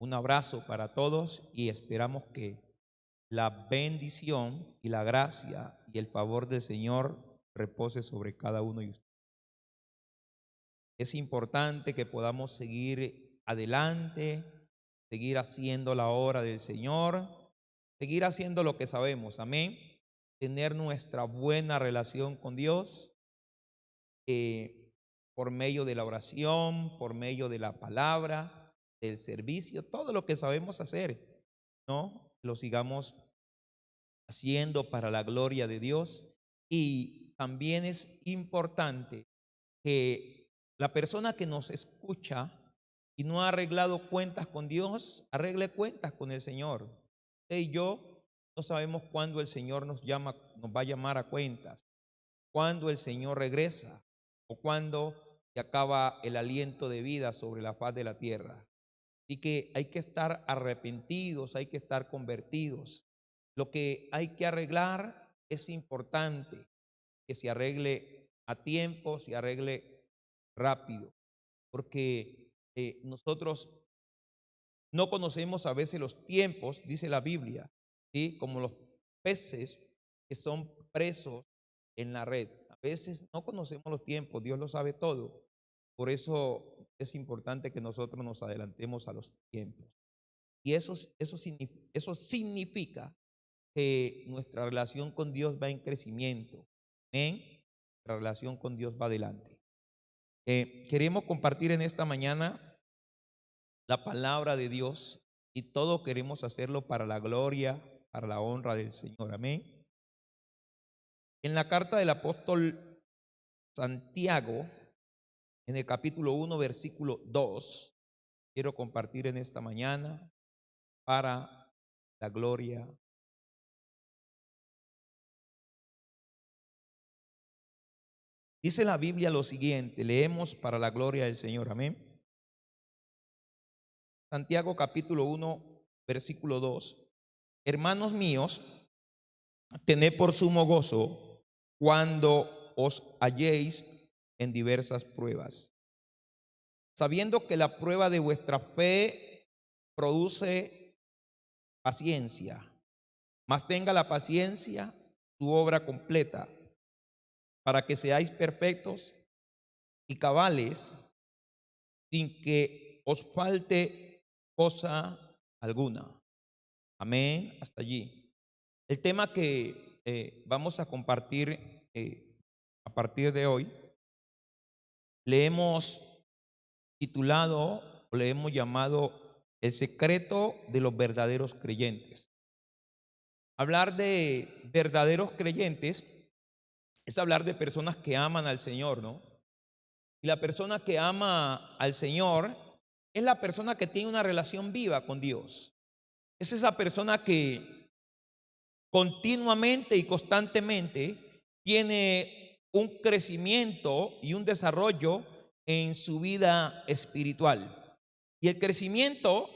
Un abrazo para todos y esperamos que la bendición y la gracia y el favor del Señor repose sobre cada uno de ustedes. Es importante que podamos seguir adelante, seguir haciendo la obra del Señor, seguir haciendo lo que sabemos, amén. Tener nuestra buena relación con Dios por medio de la oración, por medio de la palabra, del servicio, todo lo que sabemos hacer, ¿no? Lo sigamos haciendo para la gloria de Dios. Y también es importante que la persona que nos escucha y no ha arreglado cuentas con Dios, arregle cuentas con el Señor. Usted y yo no sabemos cuándo el Señor nos va a llamar a cuentas, cuándo el Señor regresa o cuándo se acaba el aliento de vida sobre la faz de la tierra. Así que hay que estar arrepentidos, hay que estar convertidos. Lo que hay que arreglar es importante que se arregle a tiempo, se arregle rápido, porque nosotros no conocemos a veces los tiempos, dice la Biblia, ¿sí? Como los peces que son presos en la red. A veces no conocemos los tiempos, Dios lo sabe todo. Por eso es importante que nosotros nos adelantemos a los tiempos. Y eso significa que nuestra relación con Dios va en crecimiento. Amén. Nuestra relación con Dios va adelante. Queremos compartir en esta mañana la palabra de Dios y todo queremos hacerlo para la gloria, para la honra del Señor. Amén. En la carta del apóstol Santiago, en el capítulo 1, versículo 2, quiero compartir en esta mañana para la gloria. Dice la Biblia lo siguiente, leemos para la gloria del Señor, amén. Santiago capítulo 1, versículo 2. Hermanos míos, tened por sumo gozo cuando os halléis en diversas pruebas, sabiendo que la prueba de vuestra fe produce paciencia, mas tenga la paciencia su obra completa, para que seáis perfectos y cabales, sin que os falte cosa alguna. Amén. Hasta allí. El tema que vamos a compartir a partir de hoy, le hemos titulado o le hemos llamado el secreto de los verdaderos creyentes. Hablar de verdaderos creyentes es hablar de personas que aman al Señor, ¿no? Y la persona que ama al Señor es la persona que tiene una relación viva con Dios. Es esa persona que continuamente y constantemente tiene un crecimiento y un desarrollo en su vida espiritual. Y el crecimiento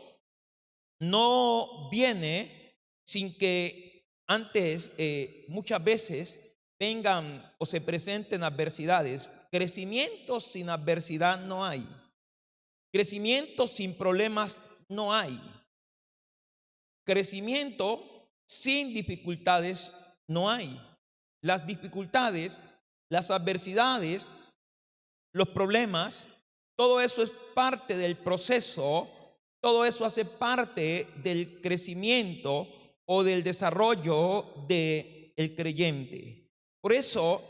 no viene sin que antes muchas veces vengan o se presenten adversidades. Crecimiento sin adversidad no hay. Crecimiento sin problemas no hay. Crecimiento sin dificultades no hay. Las dificultades, las adversidades, los problemas, todo eso es parte del proceso, todo eso hace parte del crecimiento o del desarrollo del creyente. Por eso,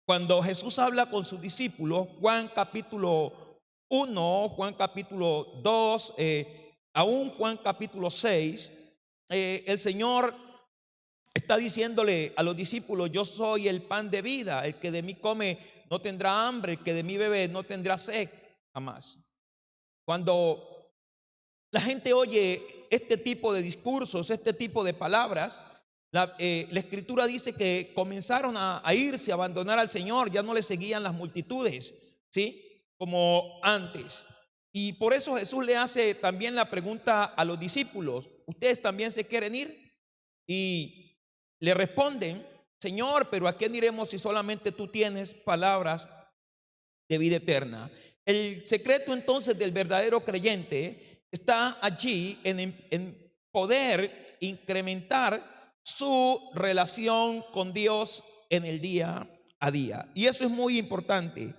cuando Jesús habla con sus discípulos, Juan capítulo 1, Juan capítulo 2, aún Juan capítulo 6, el Señor está diciéndole a los discípulos: yo soy el pan de vida, el que de mí come no tendrá hambre, el que de mí bebe no tendrá sed jamás. Cuando la gente oye este tipo de discursos, este tipo de palabras, la Escritura dice que comenzaron a irse, a abandonar al Señor, ya no le seguían las multitudes, ¿sí? Como antes. Y por eso Jesús le hace también la pregunta a los discípulos: ¿ustedes también se quieren ir? Y le responden: Señor, pero ¿a quién iremos si solamente tú tienes palabras de vida eterna? El secreto entonces del verdadero creyente está allí en poder incrementar su relación con Dios en el día a día. Y eso es muy importante.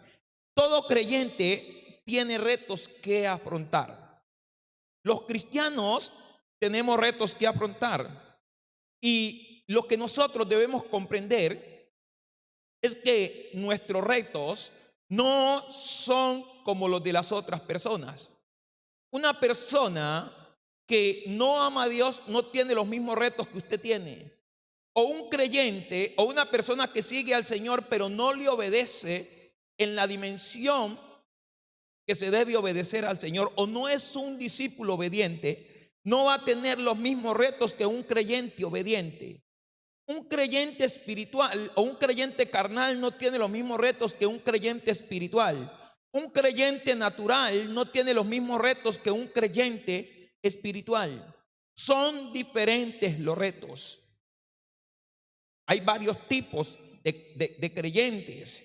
Todo creyente tiene retos que afrontar. Los cristianos tenemos retos que afrontar. Y lo que nosotros debemos comprender es que nuestros retos no son como los de las otras personas. Una persona que no ama a Dios no tiene los mismos retos que usted tiene. O un creyente o una persona que sigue al Señor pero no le obedece en la dimensión que se debe obedecer al Señor, o no es un discípulo obediente, no va a tener los mismos retos que un creyente obediente. Un creyente espiritual o un creyente carnal no tiene los mismos retos que un creyente espiritual. Un creyente natural no tiene los mismos retos que un creyente espiritual. Son diferentes los retos. Hay varios tipos de creyentes.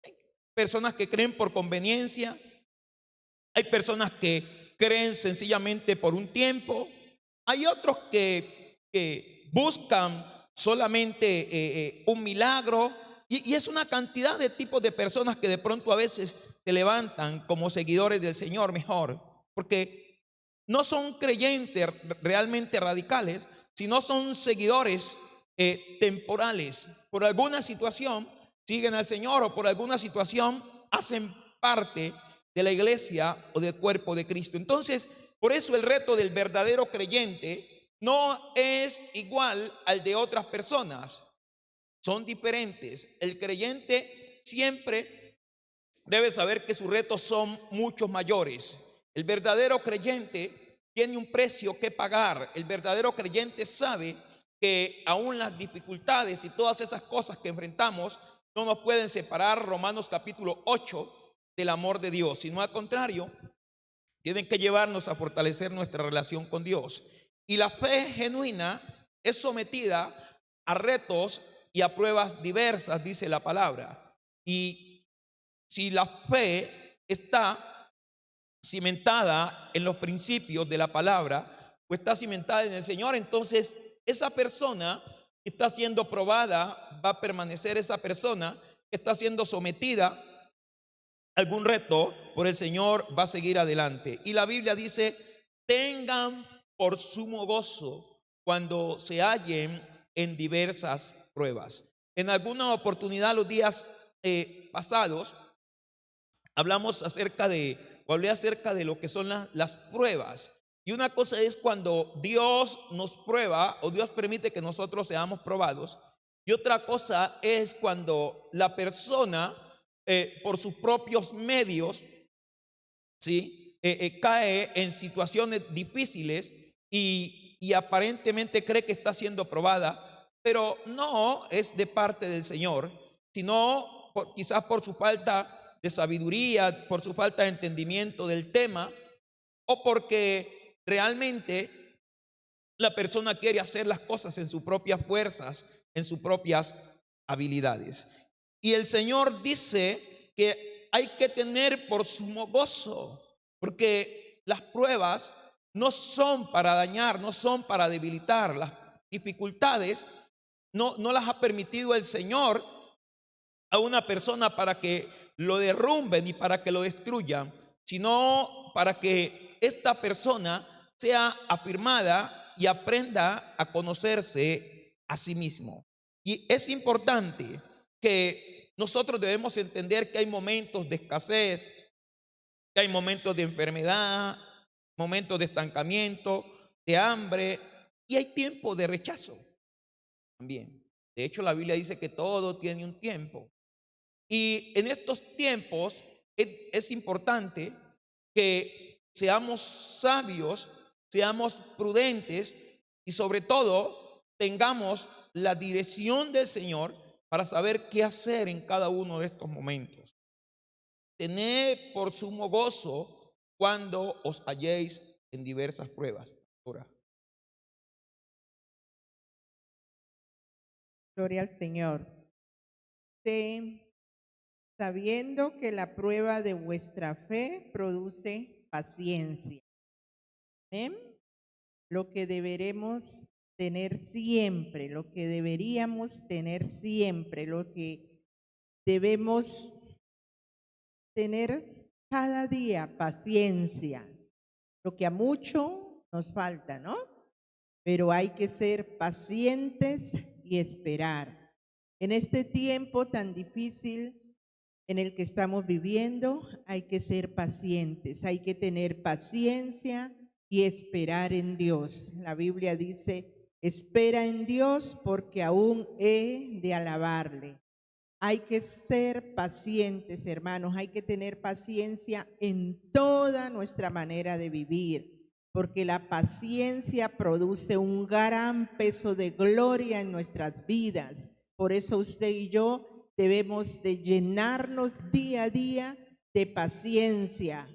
Hay personas que creen por conveniencia. Hay personas que creen sencillamente por un tiempo. Hay otros que buscan solamente un milagro. Y es una cantidad de tipos de personas que de pronto a veces se levantan como seguidores del Señor mejor. Porque no son creyentes realmente radicales, sino son seguidores temporales. Por alguna situación siguen al Señor o por alguna situación hacen parte de la iglesia o del cuerpo de Cristo. Entonces, por eso el reto del verdadero creyente no es igual al de otras personas. Son diferentes. El creyente siempre debe saber que sus retos son mucho mayores. El verdadero creyente tiene un precio que pagar. El verdadero creyente sabe que aún las dificultades y todas esas cosas que enfrentamos no nos pueden separar, Romanos capítulo 8, del amor de Dios, sino al contrario, tienen que llevarnos a fortalecer nuestra relación con Dios. Y la fe genuina es sometida a retos y a pruebas diversas, dice la palabra. Y si la fe está cimentada en los principios de la palabra o está cimentada en el Señor, entonces esa persona que está siendo probada va a permanecer, esa persona que está siendo sometida a algún reto por el Señor va a seguir adelante. Y la Biblia dice: tengan por sumo gozo cuando se hallen en diversas pruebas. En alguna oportunidad los días pasados hablé acerca de lo que son las pruebas. Y una cosa es cuando Dios nos prueba o Dios permite que nosotros seamos probados. Y otra cosa es cuando la persona, por sus propios medios, ¿sí? Cae en situaciones difíciles y aparentemente cree que está siendo probada, pero no es de parte del Señor, sino quizás por su falta de sabiduría, por su falta de entendimiento del tema, o porque realmente la persona quiere hacer las cosas en sus propias fuerzas, en sus propias habilidades. Y el Señor dice que hay que tener por sumo gozo, porque las pruebas no son para dañar, no son para debilitar. Las dificultades no las ha permitido el Señor a una persona para que lo derrumben y para que lo destruyan, sino para que esta persona sea afirmada y aprenda a conocerse a sí mismo. Y es importante que nosotros debemos entender que hay momentos de escasez, que hay momentos de enfermedad, momentos de estancamiento, de hambre, y hay tiempo de rechazo también. De hecho, la Biblia dice que todo tiene un tiempo. Y en estos tiempos es importante que seamos sabios, seamos prudentes y sobre todo tengamos la dirección del Señor para saber qué hacer en cada uno de estos momentos. Tened por sumo gozo cuando os halléis en diversas pruebas. Ahora, Gloria al Señor. Sabiendo que la prueba de vuestra fe produce paciencia. Amén. Lo que deberemos tener siempre, lo que deberíamos tener siempre, lo que debemos tener cada día, paciencia, lo que a mucho nos falta, ¿no? Pero hay que ser pacientes y esperar. En este tiempo tan difícil en el que estamos viviendo, hay que ser pacientes, hay que tener paciencia y esperar en Dios. La Biblia dice, espera en Dios porque aún he de alabarle. Hay que ser pacientes, hermanos, hay que tener paciencia en toda nuestra manera de vivir, porque la paciencia produce un gran peso de gloria en nuestras vidas. Por eso usted y yo debemos de llenarnos día a día de paciencia,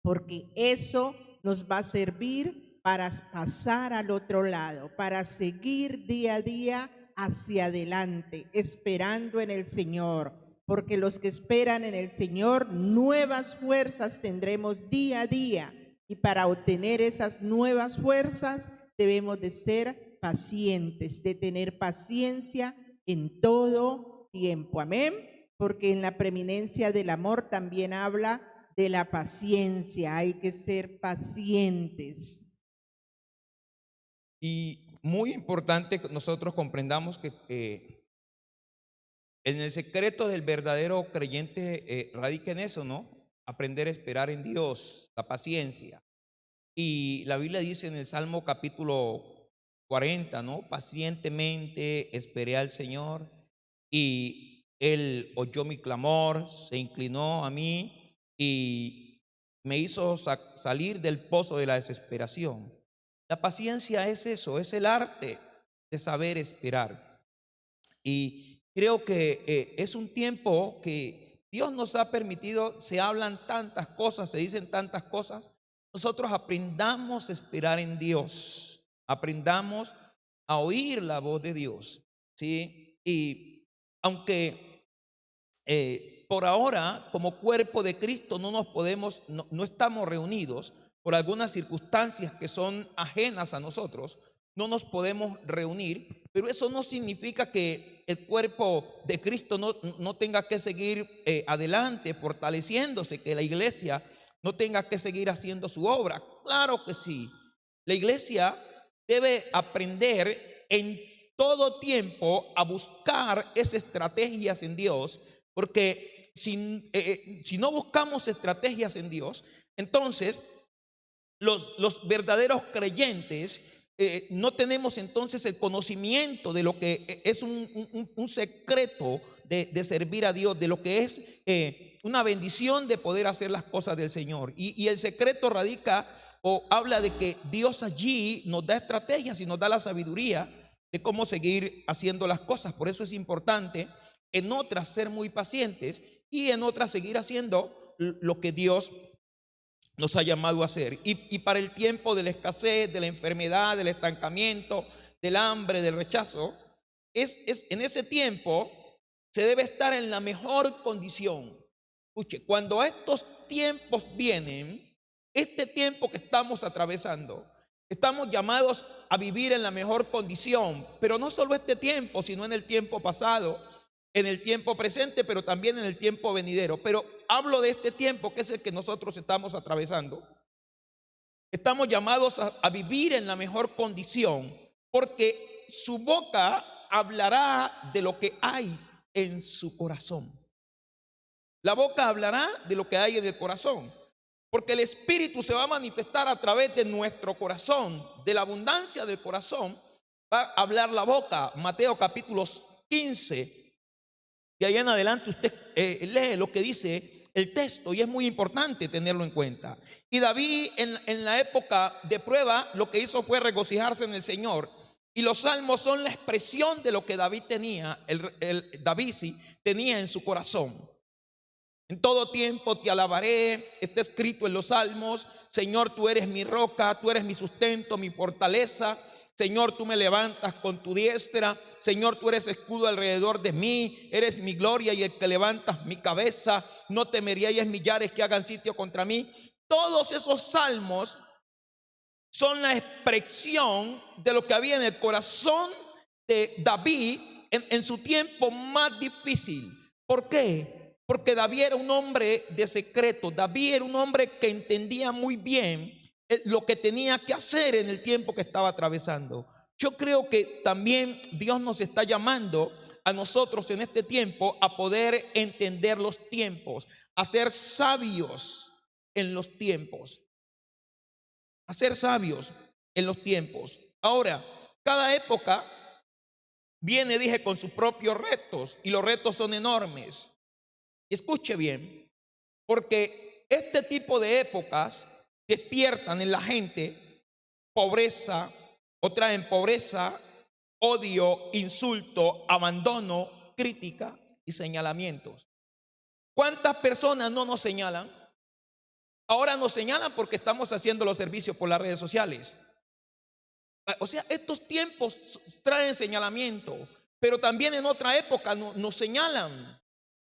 porque eso nos va a servir para pasar al otro lado, para seguir día a día hacia adelante, esperando en el Señor, porque los que esperan en el Señor, nuevas fuerzas tendremos día a día, y para obtener esas nuevas fuerzas debemos de ser pacientes, de tener paciencia en todo tiempo, amén, porque en la preeminencia del amor también habla de la paciencia, hay que ser pacientes. Y muy importante que nosotros comprendamos que en el secreto del verdadero creyente radica en eso, ¿no? Aprender a esperar en Dios, la paciencia. Y la Biblia dice en el Salmo capítulo 40, ¿no? Pacientemente esperé al Señor y Él oyó mi clamor, se inclinó a mí y me hizo salir del pozo de la desesperación. La paciencia es eso, es el arte de saber esperar. Y creo que es un tiempo que Dios nos ha permitido, se hablan tantas cosas, se dicen tantas cosas. Nosotros aprendamos a esperar en Dios, aprendamos a oír la voz de Dios, ¿sí? Y aunque por ahora, como cuerpo de Cristo, no estamos reunidos por algunas circunstancias que son ajenas a nosotros, no nos podemos reunir, pero eso no significa que el cuerpo de Cristo no tenga que seguir adelante, fortaleciéndose, que la iglesia no tenga que seguir haciendo su obra. Claro que sí. La iglesia debe aprender en todo tiempo a buscar esas estrategias en Dios, porque si no buscamos estrategias en Dios, entonces los verdaderos creyentes no tenemos entonces el conocimiento de lo que es un secreto de servir a Dios, de lo que es una bendición de poder hacer las cosas del Señor. Y el secreto radica o habla de que Dios allí nos da estrategias y nos da la sabiduría de cómo seguir haciendo las cosas. Por eso es importante en otras ser muy pacientes y en otras seguir haciendo lo que Dios nos ha llamado a hacer. Y para el tiempo de la escasez, de la enfermedad, del estancamiento, del hambre, del rechazo, en ese tiempo se debe estar en la mejor condición. Escuche, cuando estos tiempos vienen, este tiempo que estamos atravesando, estamos llamados a vivir en la mejor condición, pero no solo este tiempo, sino en el tiempo pasado, en el tiempo presente, pero también en el tiempo venidero. Pero hablo de este tiempo que es el que nosotros estamos atravesando. Estamos llamados a vivir en la mejor condición, porque su boca hablará de lo que hay en su corazón. La boca hablará de lo que hay en el corazón, porque el Espíritu se va a manifestar a través de nuestro corazón. De la abundancia del corazón va a hablar la boca. Mateo capítulo 15. De ahí en adelante usted lee lo que dice el texto y es muy importante tenerlo en cuenta. Y David en la época de prueba lo que hizo fue regocijarse en el Señor. Y los salmos son la expresión de lo que David tenía, David sí, tenía en su corazón. En todo tiempo te alabaré, está escrito en los salmos. Señor, tú eres mi roca, tú eres mi sustento, mi fortaleza. Señor, tú me levantas con tu diestra. Señor, tú eres escudo alrededor de mí. Eres mi gloria y el que levantas mi cabeza. No temería y es millares que hagan sitio contra mí. Todos esos salmos son la expresión de lo que había en el corazón de David en su tiempo más difícil. ¿Por qué? Porque David era un hombre de secreto. David era un hombre que entendía muy bien lo que tenía que hacer en el tiempo que estaba atravesando. Yo creo que también Dios nos está llamando a nosotros en este tiempo a poder entender los tiempos, a ser sabios en los tiempos, a ser sabios en los tiempos. Ahora, cada época viene, dije, con sus propios retos, y los retos son enormes. Escuche bien, porque este tipo de épocas despiertan en la gente pobreza, o traen pobreza, odio, insulto, abandono, crítica y señalamientos. ¿Cuántas personas no nos señalan? Ahora nos señalan porque estamos haciendo los servicios por las redes sociales. O sea, estos tiempos traen señalamiento, pero también en otra época nos señalan.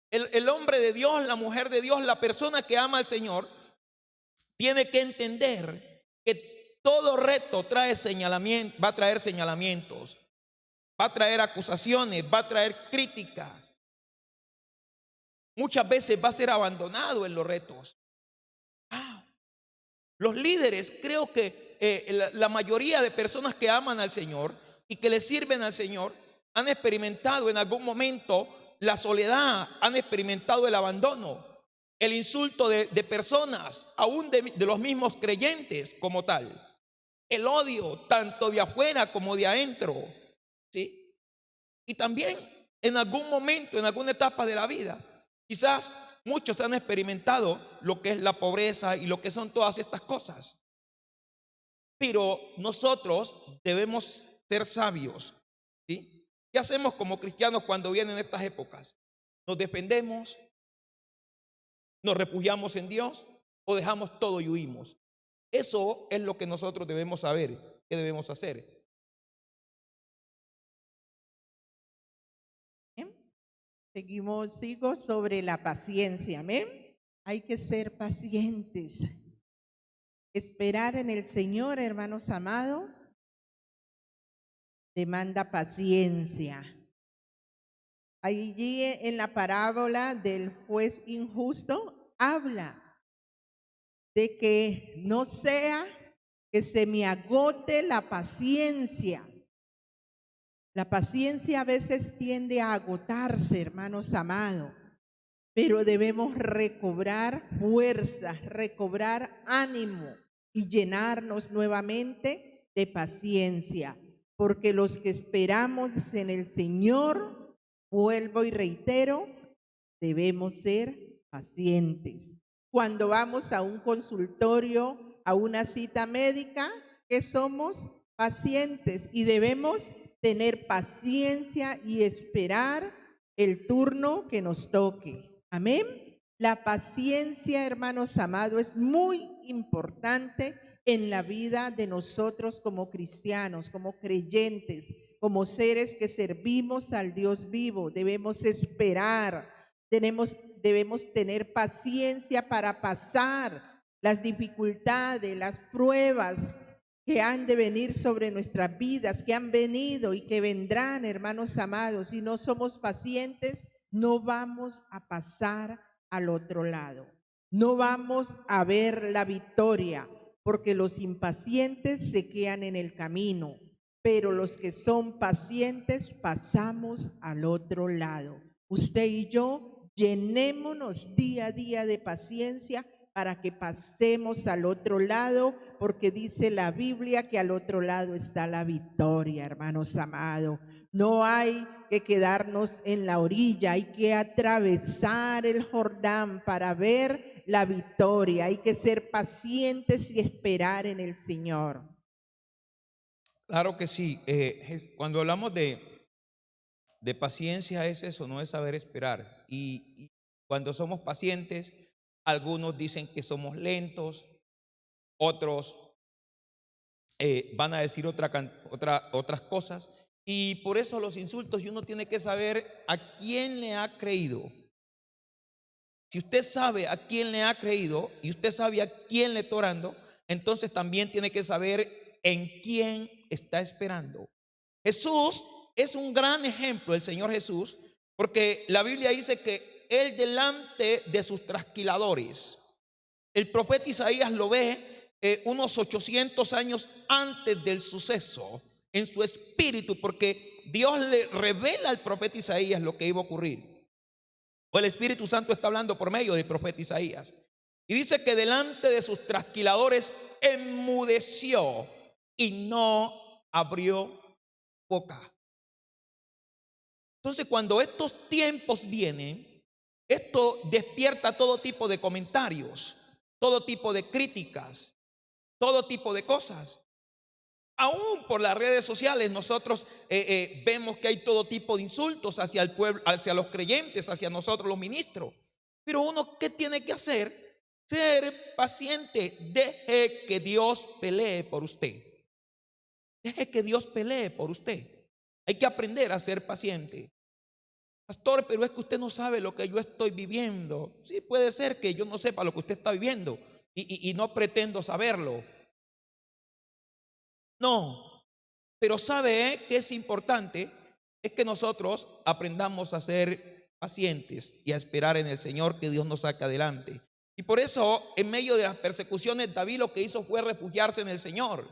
El hombre de Dios, la mujer de Dios, la persona que ama al Señor, tiene que entender que todo reto trae señalamiento, va a traer señalamientos, va a traer acusaciones, va a traer crítica. Muchas veces va a ser abandonado en los retos. Los líderes, creo que la mayoría de personas que aman al Señor y que le sirven al Señor han experimentado en algún momento la soledad, han experimentado el abandono, el insulto de personas, aún de los mismos creyentes como tal, el odio tanto de afuera como de adentro, ¿sí? Y también en algún momento, en alguna etapa de la vida, quizás muchos han experimentado lo que es la pobreza y lo que son todas estas cosas. Pero nosotros debemos ser sabios, ¿sí? ¿Qué hacemos como cristianos cuando vienen estas épocas? ¿Nos defendemos? ¿Nos refugiamos en Dios? ¿O dejamos todo y huimos? Eso es lo que nosotros debemos saber, qué debemos hacer. Sigo sobre la paciencia, amén. Hay que ser pacientes. Esperar en el Señor, hermanos amados, demanda paciencia. Allí en la parábola del juez injusto habla de que no sea que se me agote la paciencia. La paciencia a veces tiende a agotarse, hermanos amados, pero debemos recobrar fuerzas, recobrar ánimo y llenarnos nuevamente de paciencia, porque los que esperamos en el Señor, vuelvo y reitero, debemos ser pacientes. Cuando vamos a un consultorio, a una cita médica, ¿qué somos? Pacientes, y debemos tener paciencia y esperar el turno que nos toque. Amén. La paciencia, hermanos amados, es muy importante en la vida de nosotros como cristianos, como creyentes, como seres que servimos al Dios vivo. Debemos esperar, debemos tener paciencia para pasar las dificultades, las pruebas que han de venir sobre nuestras vidas, que han venido y que vendrán, hermanos amados. Si no somos pacientes, no vamos a pasar al otro lado. No vamos a ver la victoria, porque los impacientes se quedan en el camino, pero los que son pacientes pasamos al otro lado. Usted y yo llenémonos día a día de paciencia para que pasemos al otro lado, porque dice la Biblia que al otro lado está la victoria, hermanos amados. No hay que quedarnos en la orilla, hay que atravesar el Jordán para ver la victoria. Hay que ser pacientes y esperar en el Señor. Claro que sí. Cuando hablamos de paciencia es eso, no es saber esperar. Y cuando somos pacientes, algunos dicen que somos lentos, otros van a decir otras cosas. Y por eso los insultos, y uno tiene que saber a quién le ha creído. Si usted sabe a quién le ha creído y usted sabe a quién le está orando, entonces también tiene que saber en quién está esperando. Jesús es un gran ejemplo, el Señor Jesús, porque la Biblia dice que Él delante de sus trasquiladores, el profeta Isaías lo ve unos 800 años antes del suceso en su espíritu, porque Dios le revela al profeta Isaías lo que iba a ocurrir. O el Espíritu Santo está hablando por medio del profeta Isaías. Y dice que delante de sus trasquiladores enmudeció y no abrió boca. Entonces, cuando estos tiempos vienen, esto despierta todo tipo de comentarios, todo tipo de críticas, todo tipo de cosas. Aún por las redes sociales nosotros vemos que hay todo tipo de insultos hacia el pueblo, hacia los creyentes, hacia nosotros los ministros. Pero uno, ¿qué tiene que hacer? Ser paciente. Deje que Dios pelee por usted. Deje que Dios pelee por usted. Hay que aprender a ser paciente. Pastor, pero es que usted no sabe lo que yo estoy viviendo. Sí, puede ser que yo no sepa lo que usted está viviendo y no pretendo saberlo. No, pero sabe que es importante, es que nosotros aprendamos a ser pacientes y a esperar en el Señor, que Dios nos saque adelante. Y por eso, en medio de las persecuciones, David lo que hizo fue refugiarse en el Señor.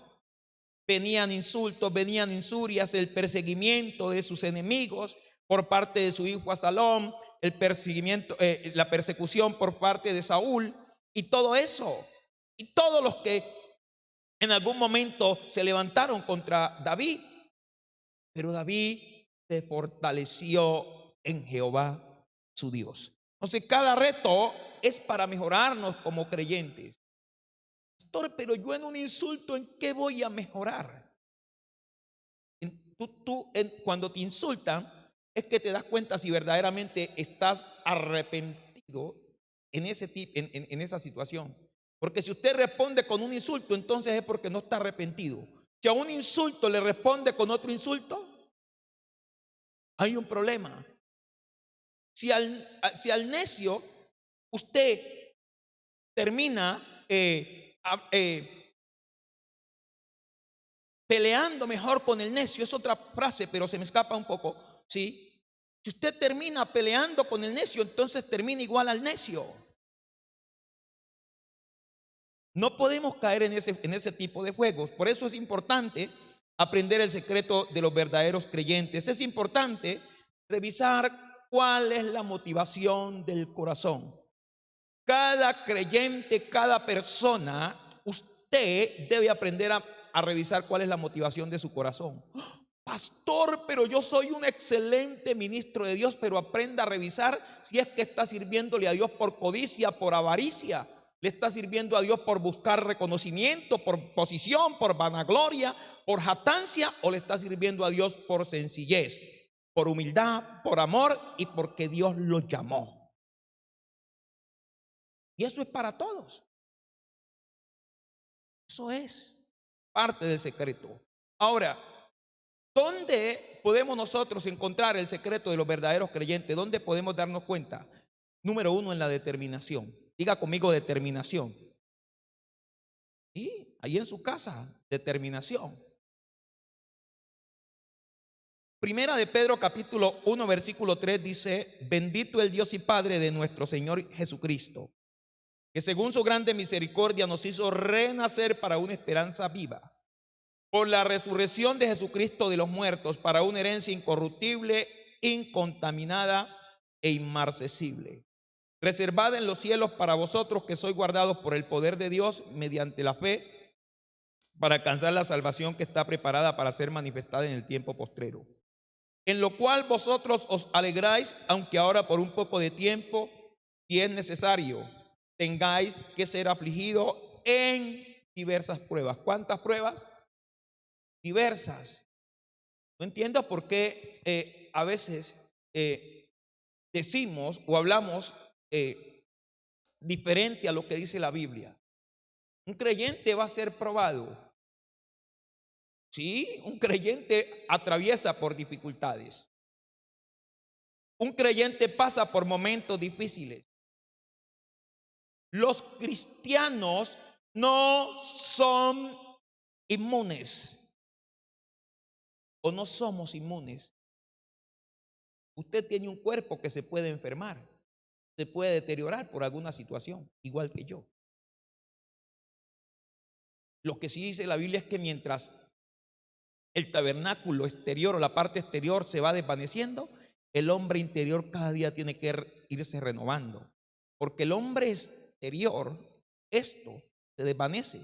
Venían insultos, venían injurias, el perseguimiento de sus enemigos por parte de su hijo Absalón, el perseguimiento, la persecución por parte de Saúl y todo eso. Y todos los que en algún momento se levantaron contra David, pero David se fortaleció en Jehová su Dios. Entonces, cada reto es para mejorarnos como creyentes. Pastor, pero yo en un insulto, ¿en qué voy a mejorar? Cuando te insultan, es que te das cuenta si verdaderamente estás arrepentido en esa situación. Porque si usted responde con un insulto, entonces es porque no está arrepentido. Si a un insulto le responde con otro insulto, hay un problema. Si al necio usted termina peleando mejor con el necio, es otra frase, pero se me escapa un poco, ¿sí? Si usted termina peleando con el necio, entonces termina igual al necio. No podemos caer en ese tipo de juegos. Por eso es importante aprender el secreto de los verdaderos creyentes. Es importante revisar cuál es la motivación del corazón. Cada creyente, cada persona, usted debe aprender a revisar cuál es la motivación de su corazón. Pastor, pero yo soy un excelente ministro de Dios, pero aprenda a revisar si es que está sirviéndole a Dios por codicia, por avaricia. Le está sirviendo a Dios por buscar reconocimiento, por posición, por vanagloria, por jactancia, o le está sirviendo a Dios por sencillez, por humildad, por amor y porque Dios lo llamó. Y eso es para todos. Eso es parte del secreto. Ahora, ¿dónde podemos nosotros encontrar el secreto de los verdaderos creyentes? ¿Dónde podemos darnos cuenta? Número uno, en la determinación. Diga conmigo, determinación. Y ahí en su casa, determinación. Primera de Pedro capítulo 1 versículo 3 dice: bendito el Dios y Padre de nuestro Señor Jesucristo, que según su grande misericordia nos hizo renacer para una esperanza viva, por la resurrección de Jesucristo de los muertos, para una herencia incorruptible, incontaminada e inmarcesible, reservada en los cielos para vosotros, que sois guardados por el poder de Dios mediante la fe, para alcanzar la salvación que está preparada para ser manifestada en el tiempo postrero, en lo cual vosotros os alegráis, aunque ahora por un poco de tiempo, si es necesario, tengáis que ser afligidos en diversas pruebas. ¿Cuántas pruebas? Diversas. No entiendo por qué a veces decimos o hablamos diferente a lo que dice la Biblia. Un creyente va a ser probado. Sí, un creyente atraviesa por dificultades. Un creyente pasa por momentos difíciles. Los cristianos no son inmunes o no somos inmunes. Usted tiene un cuerpo que se puede enfermar, se puede deteriorar por alguna situación, igual que yo. Lo que sí dice la Biblia es que mientras el tabernáculo exterior o la parte exterior se va desvaneciendo, el hombre interior cada día tiene que irse renovando. Porque el hombre exterior, esto se desvanece,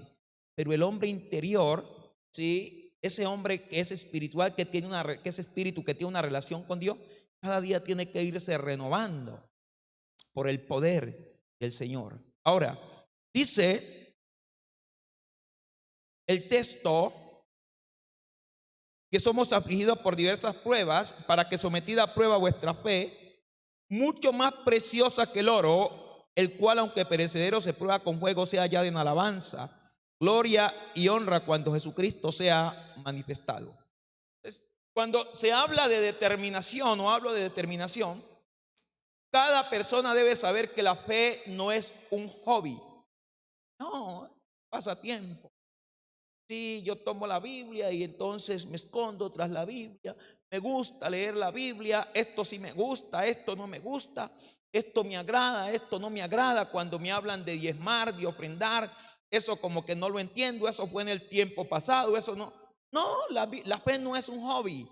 pero el hombre interior, ¿sí? Ese hombre que es espiritual, que es espíritu, que tiene una relación con Dios, cada día tiene que irse renovando por el poder del Señor. Ahora, dice el texto que somos afligidos por diversas pruebas, para que sometida a prueba vuestra fe, mucho más preciosa que el oro, el cual aunque perecedero se prueba con fuego, sea hallada en alabanza, gloria y honra cuando Jesucristo sea manifestado. Entonces, cuando se habla de determinación o hablo de determinación, cada persona debe saber que la fe no es un hobby, no, pasatiempo. Sí, yo tomo la Biblia y entonces me escondo tras la Biblia. Me gusta leer la Biblia. Esto sí me gusta, esto no me gusta. Esto me agrada, esto no me agrada. Cuando me hablan de diezmar, de ofrendar, eso como que no lo entiendo. Eso fue en el tiempo pasado. Eso no. No, la fe no es un hobby.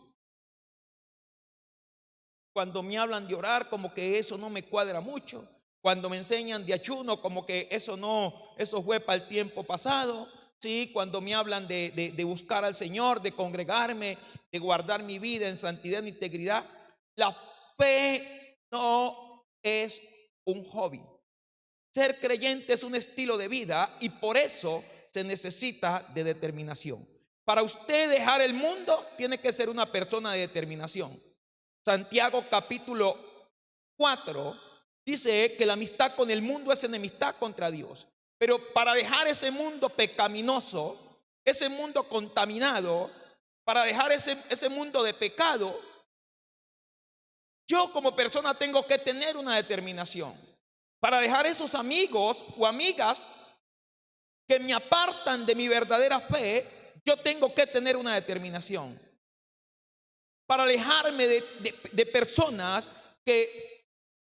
Cuando me hablan de orar, como que eso no me cuadra mucho. Cuando me enseñan de ayuno, como que eso no, eso fue para el tiempo pasado. Sí, cuando me hablan de buscar al Señor, de congregarme, de guardar mi vida en santidad e integridad, la fe no es un hobby. Ser creyente es un estilo de vida y por eso se necesita de determinación. Para usted dejar el mundo, tiene que ser una persona de determinación. Santiago capítulo 4 dice que la amistad con el mundo es enemistad contra Dios. Pero para dejar ese mundo pecaminoso, ese mundo contaminado, para dejar ese mundo de pecado, yo como persona tengo que tener una determinación. Para dejar esos amigos o amigas que me apartan de mi verdadera fe, yo tengo que tener una determinación. Para alejarme de personas que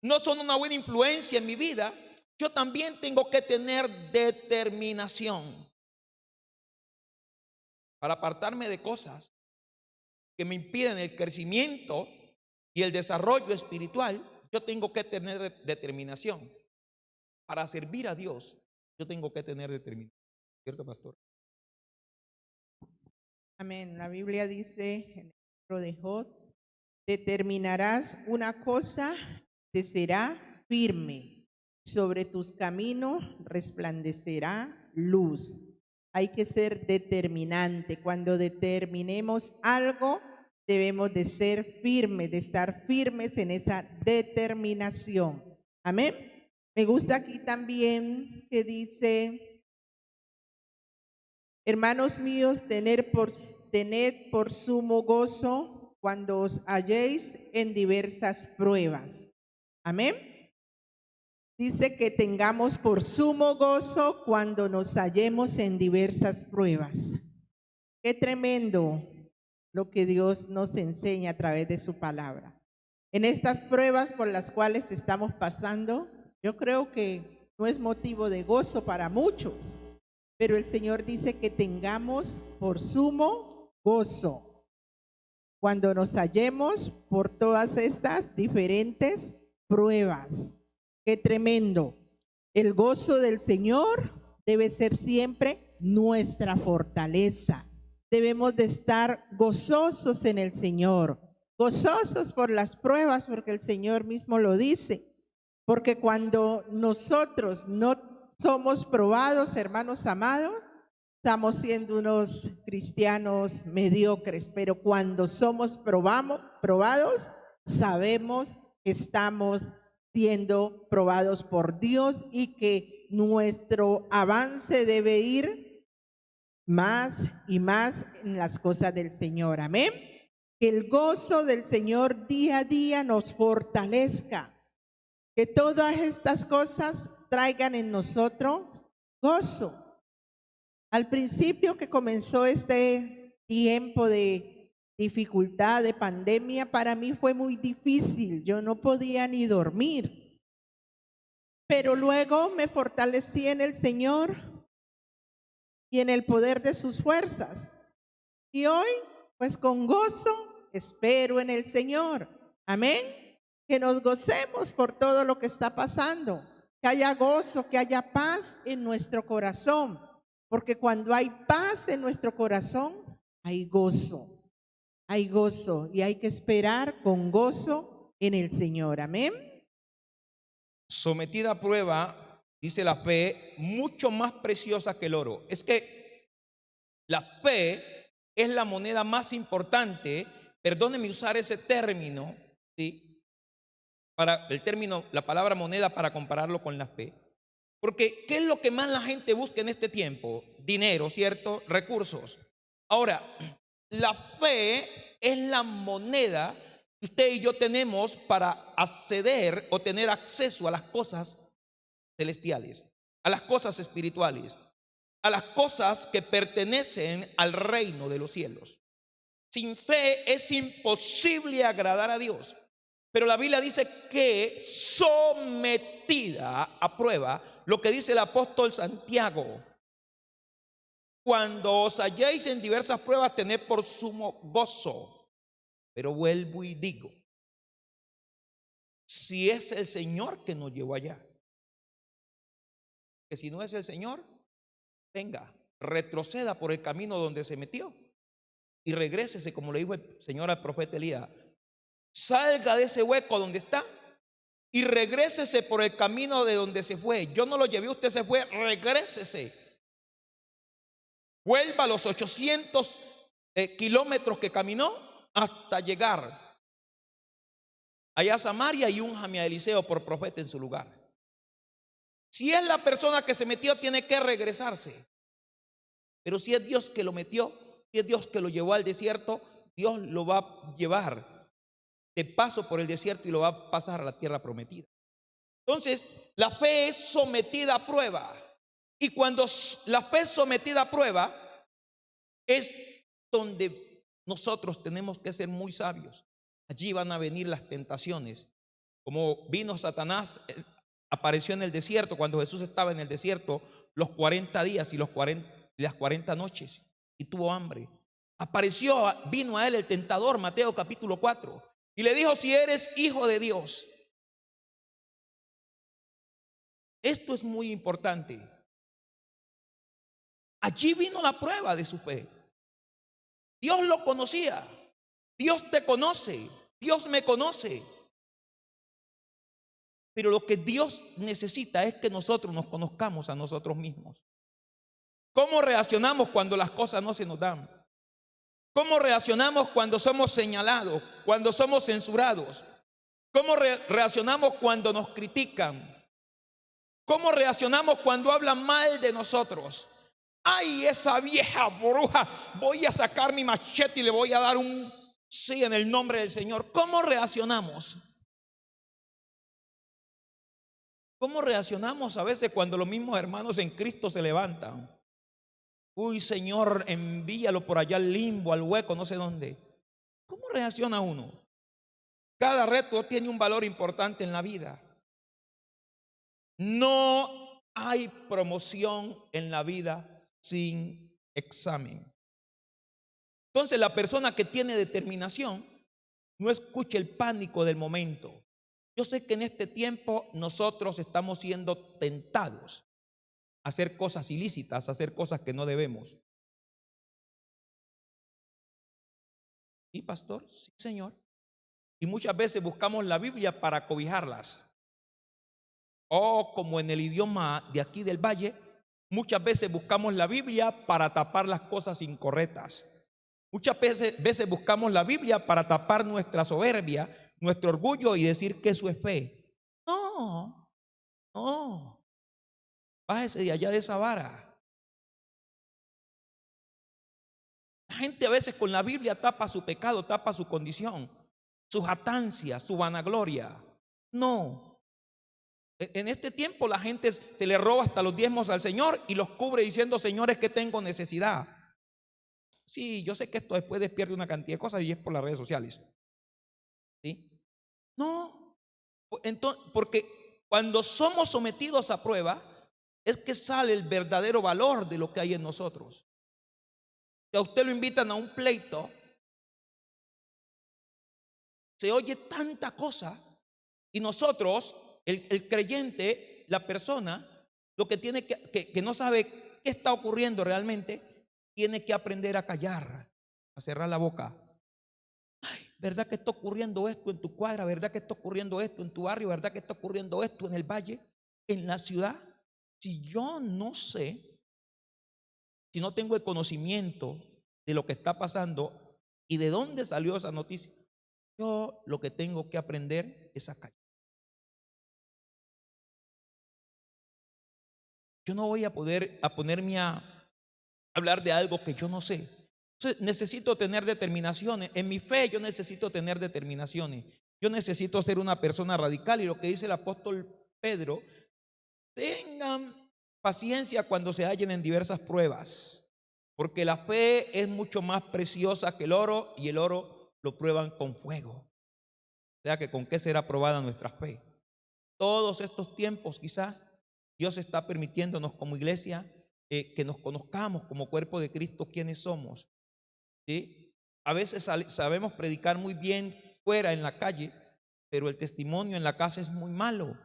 no son una buena influencia en mi vida, yo también tengo que tener determinación. Para apartarme de cosas que me impiden el crecimiento y el desarrollo espiritual, yo tengo que tener determinación. Para servir a Dios, yo tengo que tener determinación. ¿Cierto, pastor? Amén. La Biblia dice en el libro de Job: determinarás una cosa, te será firme. Sobre tus caminos resplandecerá luz. Hay que ser determinante. Cuando determinemos algo, debemos de ser firmes, de estar firmes en esa determinación. Amén. Me gusta aquí también que dice: hermanos míos, tened por sumo gozo cuando os halléis en diversas pruebas. Amén. Dice que tengamos por sumo gozo cuando nos hallemos en diversas pruebas. Qué tremendo lo que Dios nos enseña a través de su palabra. En estas pruebas por las cuales estamos pasando, yo creo que no es motivo de gozo para muchos, pero el Señor dice que tengamos por sumo gozo cuando nos hallemos por todas estas diferentes pruebas. Qué tremendo. El gozo del Señor debe ser siempre nuestra fortaleza. Debemos de estar gozosos en el Señor, gozosos por las pruebas, porque el Señor mismo lo dice. Porque cuando nosotros no somos probados, hermanos amados, estamos siendo unos cristianos mediocres, pero cuando somos probados, sabemos que estamos siendo probados por Dios y que nuestro avance debe ir más y más en las cosas del Señor. Amén. Que el gozo del Señor día a día nos fortalezca. Que todas estas cosas traigan en nosotros gozo. Al principio que comenzó este tiempo de dificultad, de pandemia, para mí fue muy difícil. Yo no podía ni dormir. Pero luego me fortalecí en el Señor y en el poder de sus fuerzas. Y hoy, pues con gozo, espero en el Señor. Amén. Que nos gocemos por todo lo que está pasando. Que haya gozo, que haya paz en nuestro corazón. Porque cuando hay paz en nuestro corazón, hay gozo. Hay gozo y hay que esperar con gozo en el Señor. Amén. Sometida a prueba, dice la fe, mucho más preciosa que el oro. Es que la fe es la moneda más importante, perdónenme usar ese término, ¿sí? Para el término, la palabra moneda para compararlo con la fe. Porque ¿qué es lo que más la gente busca en este tiempo? Dinero, ¿cierto? Recursos. Ahora, la fe es la moneda que usted y yo tenemos para acceder o tener acceso a las cosas celestiales, a las cosas espirituales, a las cosas que pertenecen al reino de los cielos. Sin fe es imposible agradar a Dios. Pero la Biblia dice que sometida a prueba, lo que dice el apóstol Santiago, cuando os halléis en diversas pruebas, tened por sumo gozo. Pero vuelvo y digo, si es el Señor que nos llevó allá, que si no es el Señor, venga, retroceda por el camino donde se metió y regrésese, como le dijo el Señor al profeta Elías. Salga de ese hueco donde está y regrésese por el camino de donde se fue. Yo no lo llevé, usted se fue, regrésese. Vuelva a los 800 kilómetros que caminó hasta llegar allá a Samaria y únjame a Eliseo por profeta en su lugar. Si es la persona que se metió, tiene que regresarse. Pero si es Dios que lo metió, si es Dios que lo llevó al desierto, Dios lo va a llevar de paso por el desierto y lo va a pasar a la tierra prometida. Entonces, la fe es sometida a prueba. Y cuando la fe es sometida a prueba, es donde nosotros tenemos que ser muy sabios. Allí van a venir las tentaciones. Como vino Satanás, apareció en el desierto, cuando Jesús estaba en el desierto, los 40 días y las 40 noches, y tuvo hambre. Vino a él el tentador, Mateo capítulo 4. Y le dijo, si eres hijo de Dios. Esto es muy importante. Allí vino la prueba de su fe. Dios lo conocía. Dios te conoce. Dios me conoce. Pero lo que Dios necesita es que nosotros nos conozcamos a nosotros mismos. ¿Cómo reaccionamos cuando las cosas no se nos dan? ¿Cómo reaccionamos cuando somos señalados, cuando somos censurados? ¿Cómo reaccionamos cuando nos critican? ¿Cómo reaccionamos cuando hablan mal de nosotros? Ay, esa vieja bruja, voy a sacar mi machete y le voy a dar un sí en el nombre del Señor. ¿Cómo reaccionamos? ¿Cómo reaccionamos a veces cuando los mismos hermanos en Cristo se levantan? Uy, Señor, envíalo por allá al limbo, al hueco, no sé dónde. ¿Cómo reacciona uno? Cada reto tiene un valor importante en la vida. No hay promoción en la vida sin examen. Entonces, la persona que tiene determinación no escucha el pánico del momento. Yo sé que en este tiempo nosotros estamos siendo tentados a hacer cosas ilícitas, a hacer cosas que no debemos. ¿Sí, pastor? Sí, Señor. Y muchas veces buscamos la Biblia para cobijarlas. O como en el idioma de aquí del valle, muchas veces buscamos la Biblia para tapar las cosas incorrectas. Muchas veces buscamos la Biblia para tapar nuestra soberbia, nuestro orgullo y decir que eso es fe. No, no. Bájese de allá de esa vara. La gente a veces con la Biblia tapa su pecado, tapa su condición, su jactancia, su vanagloria. No. En este tiempo la gente se le roba hasta los diezmos al Señor y los cubre diciendo: Señor, es que tengo necesidad. Sí, yo sé que esto después despierte una cantidad de cosas y es por las redes sociales. ¿Sí? No, entonces, porque cuando somos sometidos a prueba es que sale el verdadero valor de lo que hay en nosotros. Si a usted lo invitan a un pleito, se oye tanta cosa y nosotros, el creyente, la persona, lo que tiene que no sabe qué está ocurriendo realmente, tiene que aprender a callar, a cerrar la boca. Ay, ¿verdad que está ocurriendo esto en tu cuadra? ¿Verdad que está ocurriendo esto en tu barrio? ¿Verdad que está ocurriendo esto en el valle, en la ciudad? Si yo no sé, si no tengo el conocimiento de lo que está pasando y de dónde salió esa noticia, yo lo que tengo que aprender es a callar. Yo no voy a ponerme a hablar de algo que yo no sé. Entonces, necesito tener determinaciones. En mi fe yo necesito tener determinaciones. Yo necesito ser una persona radical. Y lo que dice el apóstol Pedro: tengan paciencia cuando se hallen en diversas pruebas, porque la fe es mucho más preciosa que el oro, y el oro lo prueban con fuego. O sea que ¿con qué será probada nuestra fe? Todos estos tiempos quizás Dios está permitiéndonos como iglesia que nos conozcamos como cuerpo de Cristo quiénes somos. ¿Sí? A veces sabemos predicar muy bien fuera en la calle, pero el testimonio en la casa es muy malo.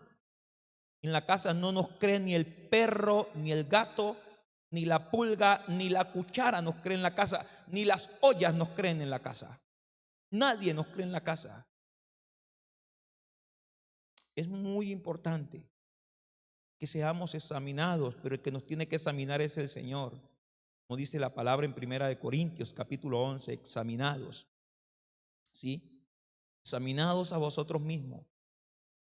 En la casa no nos cree ni el perro, ni el gato, ni la pulga, ni la cuchara nos cree en la casa, ni las ollas nos creen en la casa. Nadie nos cree en la casa. Es muy importante que seamos examinados, pero el que nos tiene que examinar es el Señor. Como dice la palabra en 1 Corintios capítulo 11, examinados. ¿Sí? Examinados a vosotros mismos.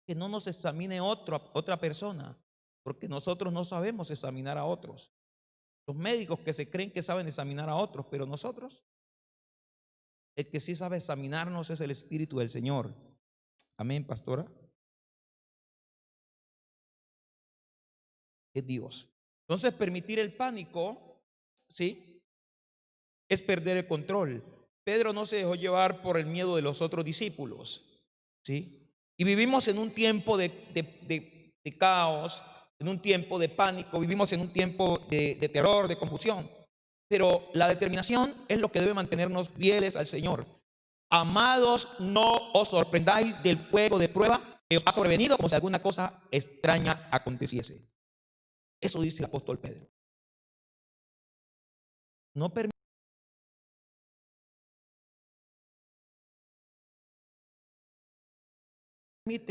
Que no nos examine otra persona, porque nosotros no sabemos examinar a otros. Los médicos que se creen que saben examinar a otros, pero nosotros, el que sí sabe examinarnos es el Espíritu del Señor. Amén, pastora. Es Dios. Entonces, permitir el pánico, ¿sí?, es perder el control. Pedro no se dejó llevar por el miedo de los otros discípulos, ¿sí? Y vivimos en un tiempo de caos, en un tiempo de pánico, vivimos en un tiempo de terror, de confusión. Pero la determinación es lo que debe mantenernos fieles al Señor. Amados, no os sorprendáis del fuego de prueba que os ha sobrevenido como si alguna cosa extraña aconteciese. Eso dice el apóstol Pedro. No permite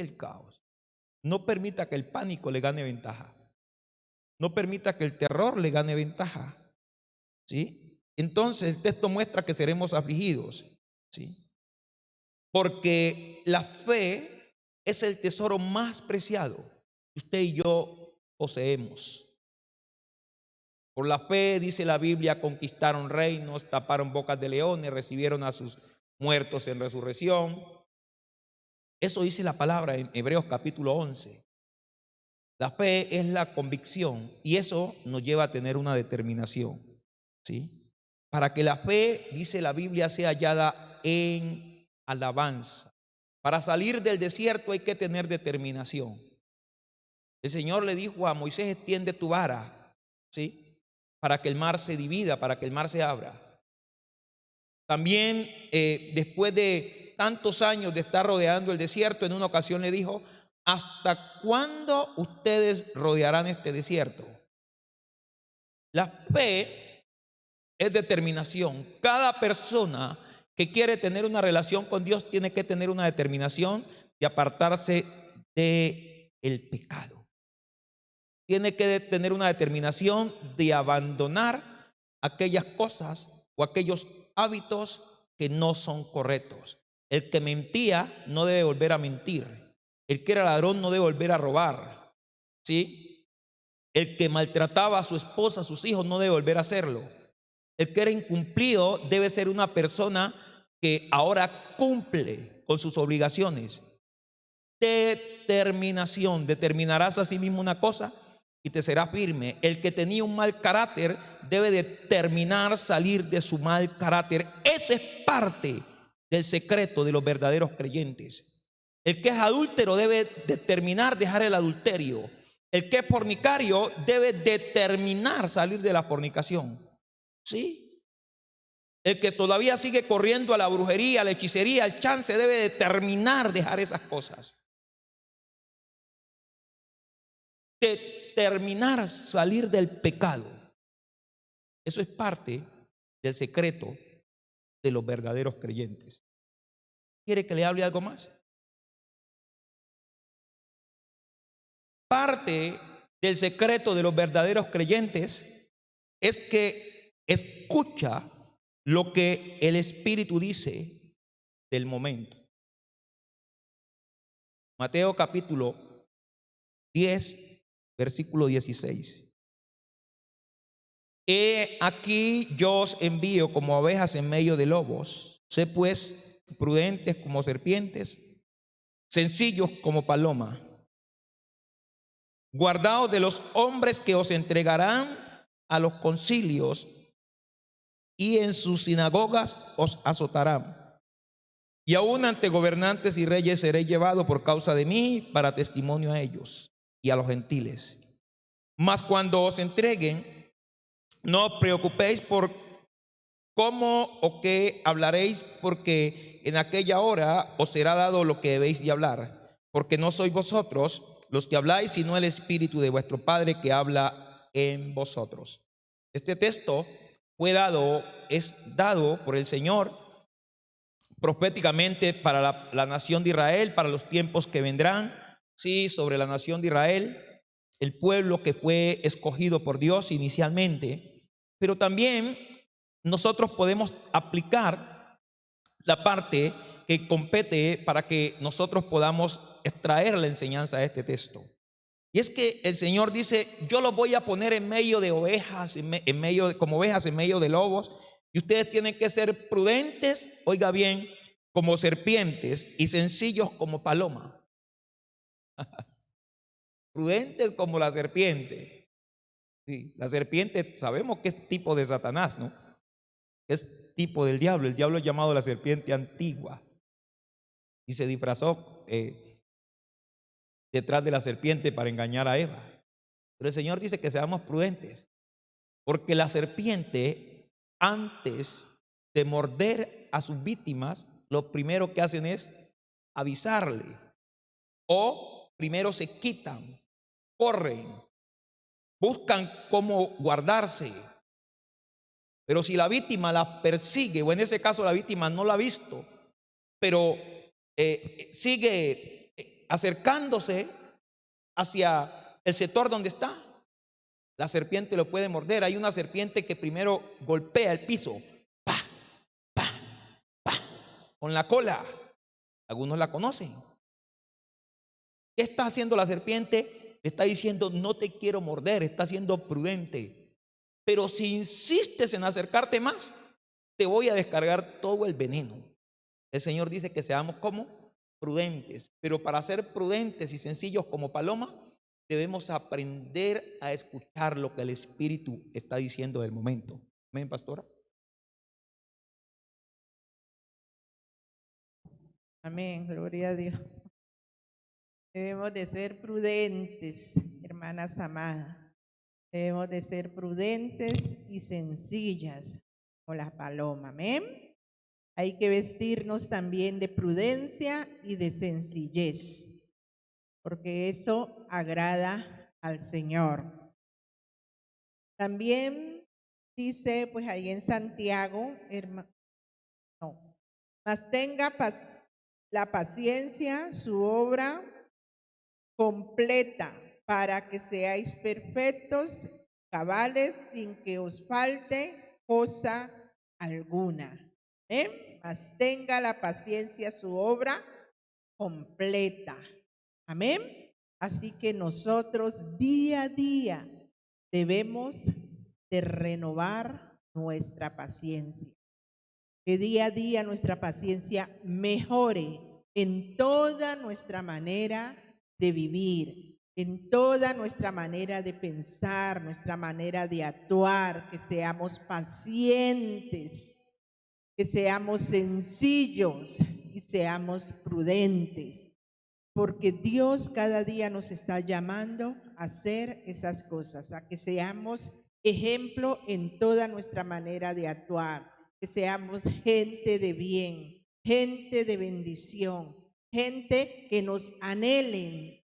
el caos. No permita que el pánico le gane ventaja. No permita que el terror le gane ventaja. ¿Sí? Entonces el texto muestra que seremos afligidos. ¿Sí? Porque la fe es el tesoro más preciado que usted y yo poseemos. Por la fe, dice la Biblia, conquistaron reinos, taparon bocas de leones, recibieron a sus muertos en resurrección. Eso dice la palabra en Hebreos capítulo 11. La fe es la convicción y eso nos lleva a tener una determinación. ¿Sí? Para que la fe, dice la Biblia, sea hallada en alabanza. Para salir del desierto hay que tener determinación. El Señor le dijo a Moisés: extiende tu vara, ¿sí?, para que el mar se divida, para que el mar se abra. También después de tantos años de estar rodeando el desierto, en una ocasión le dijo: ¿hasta cuándo ustedes rodearán este desierto? La fe es determinación. Cada persona que quiere tener una relación con Dios tiene que tener una determinación de apartarse del pecado. Tiene que tener una determinación de abandonar aquellas cosas o aquellos hábitos que no son correctos. El que mentía no debe volver a mentir. El que era ladrón no debe volver a robar. ¿Sí? El que maltrataba a su esposa, a sus hijos, no debe volver a hacerlo. El que era incumplido debe ser una persona que ahora cumple con sus obligaciones. determinación. Determinarás a sí mismo una cosa y te será firme. El que tenía un mal carácter debe determinar salir de su mal carácter. Esa es parte del secreto de los verdaderos creyentes. El que es adúltero debe determinar dejar el adulterio. El que es fornicario debe determinar salir de la fornicación. ¿Sí? El que todavía sigue corriendo a la brujería, a la hechicería, al chance, debe determinar dejar esas cosas. Determinar salir del pecado. Eso es parte del secreto de los verdaderos creyentes. ¿Quiere que le hable algo más? Parte del secreto de los verdaderos creyentes es que escucha lo que el Espíritu dice del momento. Mateo capítulo 10, versículo 16. He aquí yo os envío como ovejas en medio de lobos. Sé pues prudentes como serpientes, sencillos como paloma. Guardaos de los hombres que os entregarán a los concilios y en sus sinagogas os azotarán. Y aún ante gobernantes y reyes seré llevado por causa de mí para testimonio a ellos y a los gentiles. Mas cuando os entreguen, no os preocupéis por cómo o qué hablaréis, porque en aquella hora os será dado lo que debéis de hablar, porque no sois vosotros los que habláis, sino el Espíritu de vuestro Padre que habla en vosotros. Este texto es dado por el Señor proféticamente para la nación de Israel, para los tiempos que vendrán. Sí, sobre la nación de Israel, el pueblo que fue escogido por Dios inicialmente, pero también nosotros podemos aplicar la parte que compete para que nosotros podamos extraer la enseñanza de este texto. Y es que el Señor dice: yo los voy a poner en medio de ovejas, como ovejas en medio de lobos, y ustedes tienen que ser prudentes, oiga bien, como serpientes y sencillos como paloma. Prudentes como la serpiente. Sí, la serpiente sabemos que es tipo de Satanás, ¿no? Es tipo del diablo. El diablo es llamado la serpiente antigua y se disfrazó detrás de la serpiente para engañar a Eva. Pero el Señor dice que seamos prudentes, porque la serpiente, antes de morder a sus víctimas, lo primero que hacen es avisarle, o primero se quitan, corren, buscan cómo guardarse. Pero si la víctima la persigue, o en ese caso la víctima no la ha visto, pero sigue acercándose hacia el sector donde está, la serpiente lo puede morder. Hay una serpiente que primero golpea el piso, pa, pa, pa, con la cola. Algunos la conocen. ¿Qué está haciendo la serpiente? Le está diciendo: no te quiero morder, está siendo prudente. Pero si insistes en acercarte más, te voy a descargar todo el veneno. El Señor dice que seamos como prudentes, pero para ser prudentes y sencillos como paloma, debemos aprender a escuchar lo que el Espíritu está diciendo del momento. Amén, pastora. Amén, gloria a Dios. Debemos de ser prudentes, hermanas amadas. Debemos de ser prudentes y sencillas como las palomas. Amén. Hay que vestirnos también de prudencia y de sencillez, porque eso agrada al Señor. También dice, pues ahí en Santiago, mas tenga la paciencia, su obra completa, para que seáis perfectos, cabales, sin que os falte cosa alguna. Mas tenga la paciencia, su obra completa. Amén. Así que nosotros día a día debemos de renovar nuestra paciencia. Que día a día nuestra paciencia mejore en toda nuestra manera de vivir, en toda nuestra manera de pensar, nuestra manera de actuar, que seamos pacientes, que seamos sencillos y seamos prudentes, porque Dios cada día nos está llamando a hacer esas cosas, a que seamos ejemplo en toda nuestra manera de actuar, que seamos gente de bien, gente de bendición, gente que nos anhelen,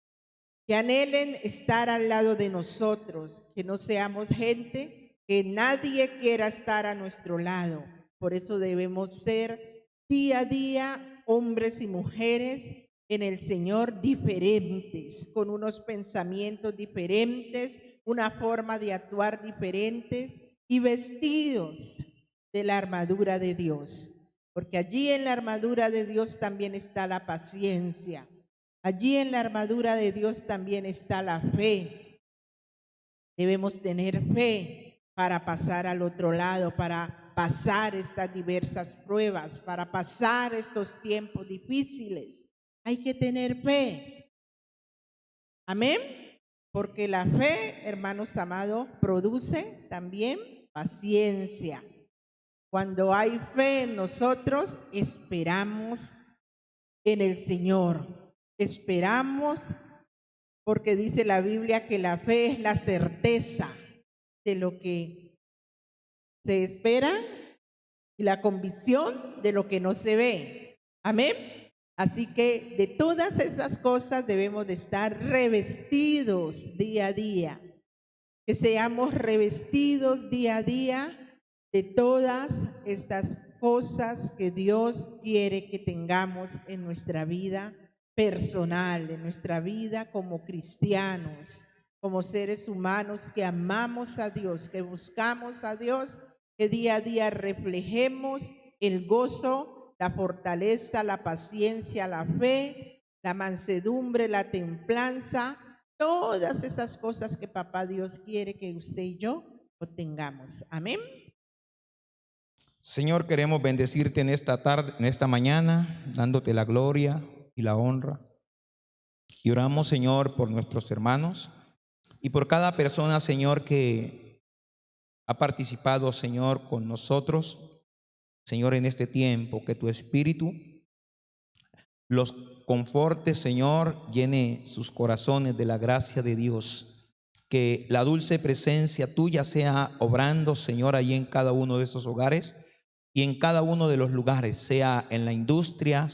que anhelen estar al lado de nosotros, que no seamos gente que nadie quiera estar a nuestro lado. Por eso debemos ser día a día hombres y mujeres en el Señor diferentes, con unos pensamientos diferentes, una forma de actuar diferentes y vestidos de la armadura de Dios. Porque allí en la armadura de Dios también está la paciencia. Allí en la armadura de Dios también está la fe. Debemos tener fe para pasar al otro lado, para pasar estas diversas pruebas, para pasar estos tiempos difíciles. Hay que tener fe. Amén. Porque la fe, hermanos amados, produce también paciencia. Cuando hay fe en nosotros, esperamos en el Señor. Esperamos porque dice la Biblia que la fe es la certeza de lo que se espera y la convicción de lo que no se ve. Amén. Así que de todas esas cosas debemos de estar revestidos día a día. Que seamos revestidos día a día de todas estas cosas que Dios quiere que tengamos en nuestra vida personal, en nuestra vida como cristianos, como seres humanos que amamos a Dios, que buscamos a Dios, que día a día reflejemos el gozo, la fortaleza, la paciencia, la fe, la mansedumbre, la templanza, todas esas cosas que papá Dios quiere que usted y yo obtengamos. Amén. Señor, queremos bendecirte en esta tarde, en esta mañana, dándote la gloria y la honra. Y oramos, Señor, por nuestros hermanos y por cada persona, Señor, que ha participado, Señor, con nosotros, Señor, en este tiempo, que tu Espíritu los conforte, Señor, llene sus corazones de la gracia de Dios, que la dulce presencia tuya sea obrando, Señor, allí en cada uno de esos hogares y en cada uno de los lugares, sea en la industria, sea